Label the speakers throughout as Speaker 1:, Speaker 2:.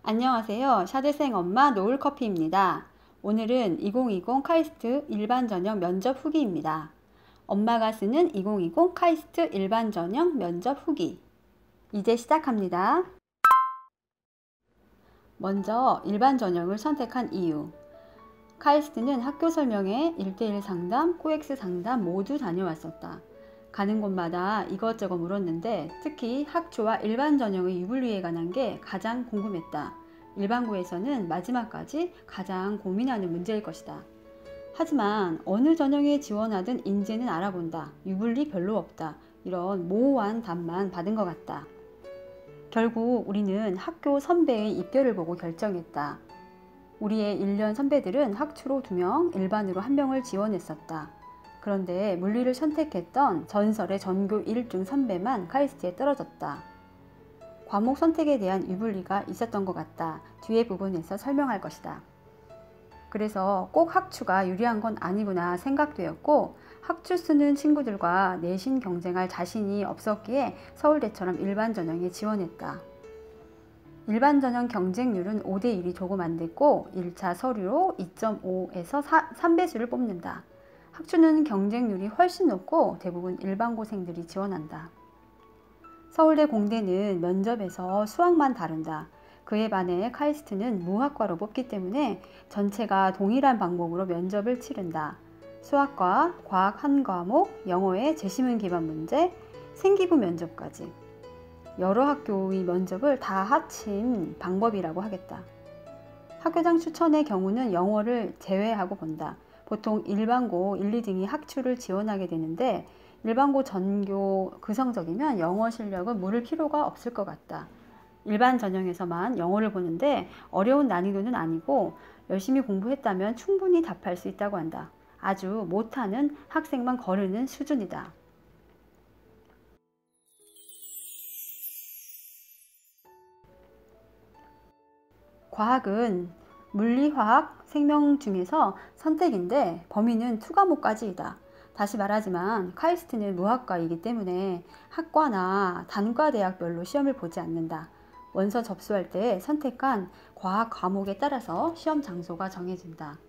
Speaker 1: 안녕하세요. 샤드생 엄마 노을커피입니다. 오늘은 2020 카이스트 일반 전형 면접 후기입니다. 엄마가 쓰는 2020 카이스트 일반 전형 면접 후기. 이제 시작합니다. 먼저 일반 전형을 선택한 이유. 카이스트는 학교 설명회, 1대1 상담, 코엑스 상담 모두 다녀왔었다. 가는 곳마다 이것저것 물었는데 특히 학초와 일반 전형의 유불리에 관한 게 가장 궁금했다. 일반고에서는 마지막까지 가장 고민하는 문제일 것이다. 하지만 어느 전형에 지원하든 인재는 알아본다. 유불리 별로 없다. 이런 모호한 답만 받은 것 같다. 결국 우리는 학교 선배의 입결을 보고 결정했다. 우리의 1년 선배들은 학초로 2명, 일반으로 1명을 지원했었다. 그런데 물리를 선택했던 전설의 전교 1등 선배만 카이스트에 떨어졌다. 과목 선택에 대한 유불리가 있었던 것 같다. 뒤에 부분에서 설명할 것이다. 그래서 꼭 학추가 유리한 건 아니구나 생각되었고, 학추 쓰는 친구들과 내신 경쟁할 자신이 없었기에 서울대처럼 일반 전형에 지원했다. 일반 전형 경쟁률은 5대1이 조금 안 됐고 1차 서류로 2.5에서 3배수를 뽑는다. 학추는 경쟁률이 훨씬 높고 대부분 일반고생들이 지원한다. 서울대 공대는 면접에서 수학만 다룬다. 그에 반해 카이스트는 무학과로 뽑기 때문에 전체가 동일한 방법으로 면접을 치른다. 수학과, 과학 한 과목, 영어의 제시문 기반 문제, 생기부 면접까지. 여러 학교의 면접을 다 합친 방법이라고 하겠다. 학교장 추천의 경우는 영어를 제외하고 본다. 보통 일반고 1, 2등이 학추를 지원하게 되는데 일반고 전교 그 성적이면 영어 실력은 물을 필요가 없을 것 같다. 일반 전형에서만 영어를 보는데 어려운 난이도는 아니고 열심히 공부했다면 충분히 답할 수 있다고 한다. 아주 못하는 학생만 거르는 수준이다. 과학은 물리, 화학, 생명 중에서 선택인데 범위는 2과목까지이다. 다시 말하지만 카이스트는 무학과이기 때문에 학과나 단과대학별로 시험을 보지 않는다. 원서 접수할 때 선택한 과학 과목에 따라서 시험 장소가 정해진다.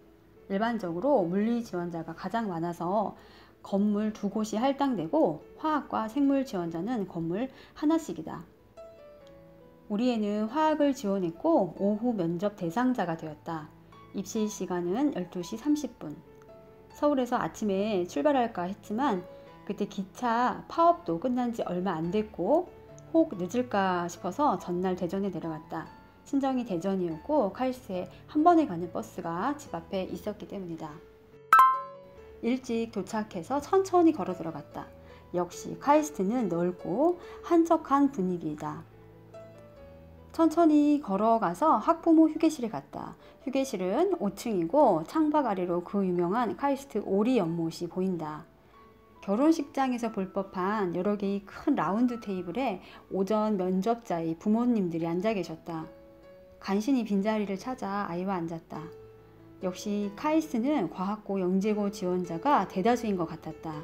Speaker 1: 일반적으로 물리 지원자가 가장 많아서 건물 2곳이 할당되고 화학과 생물 지원자는 건물 하나씩이다. 우리 애는 화학을 지원했고 오후 면접 대상자가 되었다. 입시 시간은 12시 30분. 서울에서 아침에 출발할까 했지만 그때 기차 파업도 끝난 지 얼마 안 됐고 혹 늦을까 싶어서 전날 대전에 내려갔다. 친정이 대전이었고 카이스트에 한 번에 가는 버스가 집 앞에 있었기 때문이다. 일찍 도착해서 천천히 걸어 들어갔다. 역시 카이스트는 넓고 한적한 분위기이다. 천천히 걸어가서 학부모 휴게실에 갔다. 휴게실은 5층이고 창밖 아래로 그 유명한 카이스트 오리 연못이 보인다. 결혼식장에서 볼 법한 여러 개의 큰 라운드 테이블에 오전 면접자의 부모님들이 앉아 계셨다. 간신히 빈자리를 찾아 아이와 앉았다. 역시 카이스트는 과학고 영재고 지원자가 대다수인 것 같았다.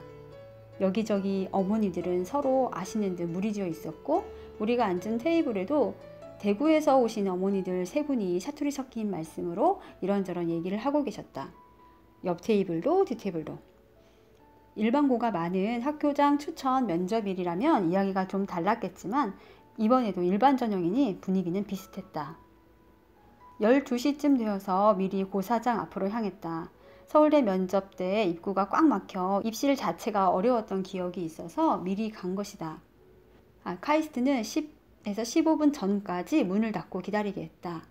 Speaker 1: 여기저기 어머니들은 서로 아시는 듯 무리지어 있었고 우리가 앉은 테이블에도 대구에서 오신 어머니들 3분이 사투리 섞인 말씀으로 이런저런 얘기를 하고 계셨다. 옆 테이블도 뒷 테이블도. 일반고가 많은 학교장 추천 면접일이라면 이야기가 좀 달랐겠지만 이번에도 일반 전형이니 분위기는 비슷했다. 12시쯤 되어서 미리 고사장 앞으로 향했다. 서울대 면접 때 입구가 꽉 막혀 입실 자체가 어려웠던 기억이 있어서 미리 간 것이다. 카이스트는 10에서 15분 전까지 문을 닫고 기다리게 했다.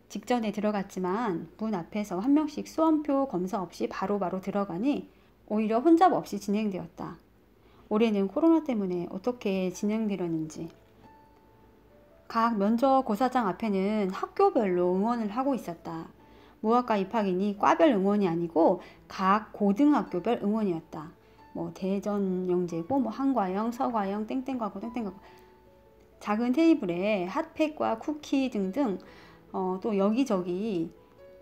Speaker 1: 직전에 들어갔지만 문 앞에서 한 명씩 수험표 검사 없이 바로바로 들어가니 오히려 혼잡 없이 진행되었다. 올해는 코로나 때문에 어떻게 진행되려는지. 각 면접 고사장 앞에는 학교별로 응원을 하고 있었다. 무학과 입학이니 과별 응원이 아니고 각 고등학교별 응원이었다. 대전 영재고 한과영, 서과영, 땡땡과고 땡땡과고. 작은 테이블에 핫팩과 쿠키 등등 또 여기저기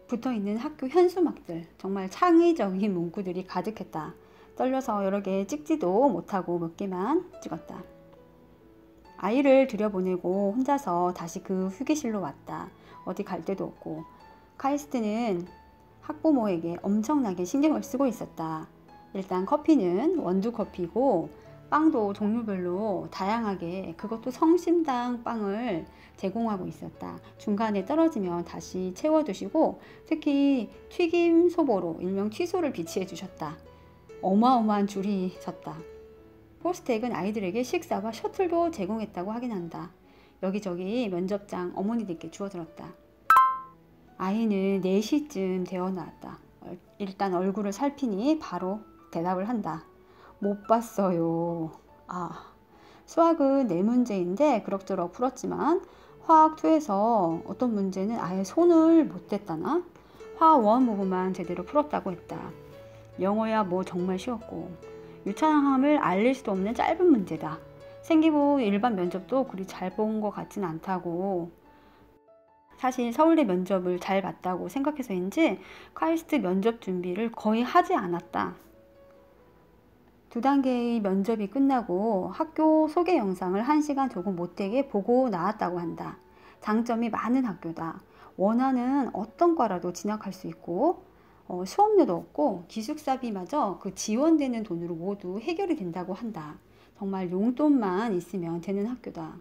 Speaker 1: 붙어있는 학교 현수막들, 정말 창의적인 문구들이 가득했다. 떨려서 여러 개 찍지도 못하고 몇 개만 찍었다. 아이를 들여보내고 혼자서 다시 그 휴게실로 왔다. 어디 갈 데도 없고. 카이스트는 학부모에게 엄청나게 신경을 쓰고 있었다. 일단 커피는 원두 커피고 빵도 종류별로 다양하게, 그것도 성심당 빵을 제공하고 있었다. 중간에 떨어지면 다시 채워두시고 특히 튀김 소보로 일명 튀소를 비치해 주셨다. 어마어마한 줄이 섰다. 포스텍은 아이들에게 식사와 셔틀도 제공했다고 확인한다. 여기저기 면접장 어머니들께 주워들었다. 아이는 4시쯤 되어 나왔다. 일단 얼굴을 살피니 바로 대답을 한다. 못 봤어요. 수학은 4문제인데 그럭저럭 풀었지만 화학 2에서 어떤 문제는 아예 손을 못 댔다나? 화학 1 부분만 제대로 풀었다고 했다. 영어야 뭐 정말 쉬웠고 유창함을 알릴 수도 없는 짧은 문제다. 생기부 일반 면접도 그리 잘 본 것 같진 않다고. 사실 서울대 면접을 잘 봤다고 생각해서인지 카이스트 면접 준비를 거의 하지 않았다. 2단계의 면접이 끝나고 학교 소개 영상을 1시간 조금 못되게 보고 나왔다고 한다. 장점이 많은 학교다. 원하는 어떤 과라도 진학할 수 있고 수업료도 없고 기숙사비마저 그 지원되는 돈으로 모두 해결이 된다고 한다. 정말 용돈만 있으면 되는 학교다.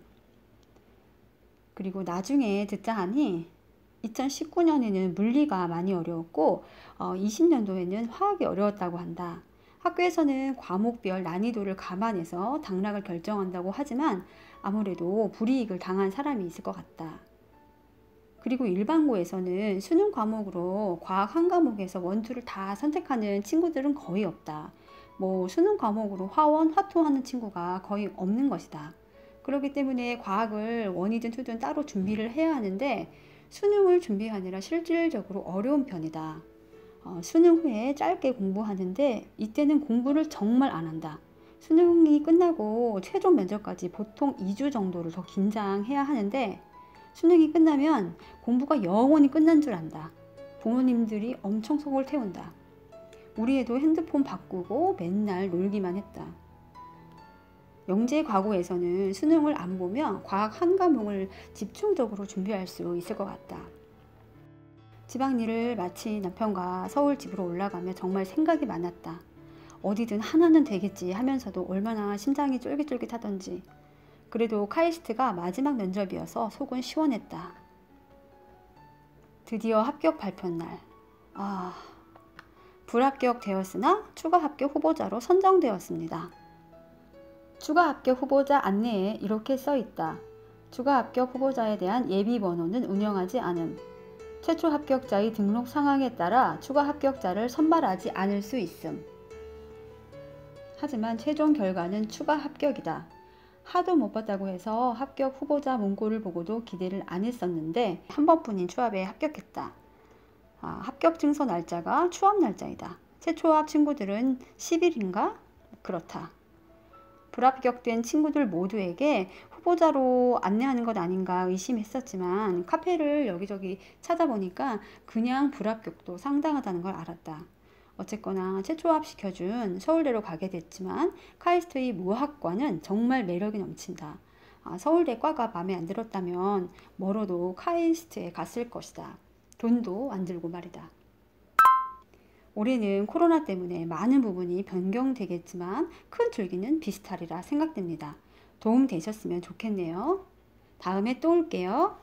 Speaker 1: 그리고 나중에 듣자 하니 2019년에는 물리가 많이 어려웠고 20년도에는 화학이 어려웠다고 한다. 학교에서는 과목별 난이도를 감안해서 당락을 결정한다고 하지만 아무래도 불이익을 당한 사람이 있을 것 같다. 그리고 일반고에서는 수능 과목으로 과학 한 과목에서 원투를 다 선택하는 친구들은 거의 없다. 뭐 수능 과목으로 화원, 화투 하는 친구가 거의 없는 것이다. 그렇기 때문에 과학을 원이든 투든 따로 준비를 해야 하는데 수능을 준비하느라 실질적으로 어려운 편이다. 수능 후에 짧게 공부하는데 이때는 공부를 정말 안 한다. 수능이 끝나고 최종 면접까지 보통 2주 정도를 더 긴장해야 하는데 수능이 끝나면 공부가 영원히 끝난 줄 안다. 부모님들이 엄청 속을 태운다. 우리 애도 핸드폰 바꾸고 맨날 놀기만 했다. 영재과고에서는 수능을 안 보면 과학 한 과목을 집중적으로 준비할 수 있을 것 같다. 지방일을 마친 남편과 서울 집으로 올라가며 정말 생각이 많았다. 어디든 하나는 되겠지 하면서도 얼마나 심장이 쫄깃쫄깃하던지. 그래도 카이스트가 마지막 면접이어서 속은 시원했다. 드디어 합격 발표날. 불합격 되었으나 추가 합격 후보자로 선정되었습니다. 추가 합격 후보자 안내에 이렇게 써있다. 추가 합격 후보자에 대한 예비 번호는 운영하지 않음. 최초 합격자의 등록 상황에 따라 추가 합격자를 선발하지 않을 수 있음. 하지만 최종 결과는 추가 합격이다. 하도 못 봤다고 해서 합격 후보자 문구를 보고도 기대를 안 했었는데 한 번뿐인 추합에 합격했다. 합격 증서 날짜가 추합 날짜이다. 최초합 친구들은 10일인가? 그렇다. 불합격된 친구들 모두에게 후보자로 안내하는 것 아닌가 의심했었지만 카페를 여기저기 찾아보니까 그냥 불합격도 상당하다는 걸 알았다. 어쨌거나 최초 합시켜준 서울대로 가게 됐지만 카이스트의 무학과는 정말 매력이 넘친다. 서울대 과가 마음에 안 들었다면 멀어도 카이스트에 갔을 것이다. 돈도 안 들고 말이다. 올해는 코로나 때문에 많은 부분이 변경되겠지만 큰 줄기는 비슷하리라 생각됩니다. 도움 되셨으면 좋겠네요. 다음에 또 올게요.